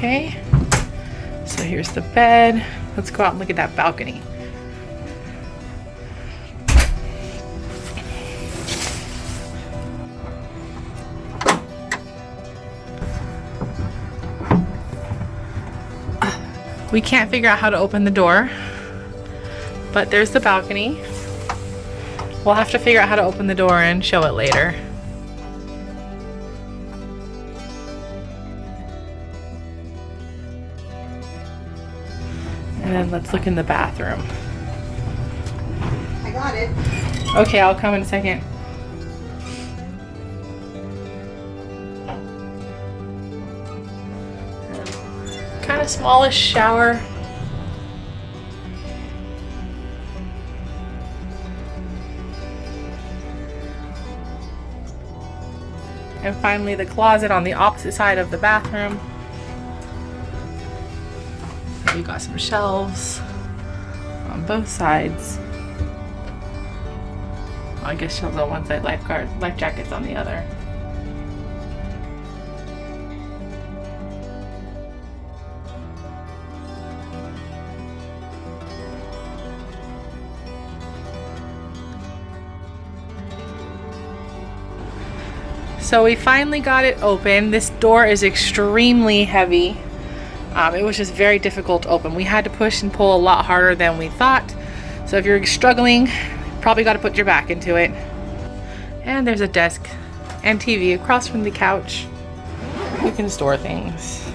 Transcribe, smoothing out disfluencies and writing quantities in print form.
Okay, so here's the bed. Let's go out and look at that balcony. We can't figure out how to open the door, but there's the balcony. We'll have to figure out how to open the door and show it later. And then let's look in the bathroom. I got it. Okay, I'll come in a second. Kind of smallish shower. And finally the closet on the opposite side of the bathroom. We got some shelves on both sides. Well, I guess shelves on one side, life jackets on the other. So we finally got it open. This door is extremely heavy. It was just very difficult to open. We had to push and pull a lot harder than we thought. So if you're struggling, probably got to put your back into it. And there's a desk and TV across from the couch. You can store things.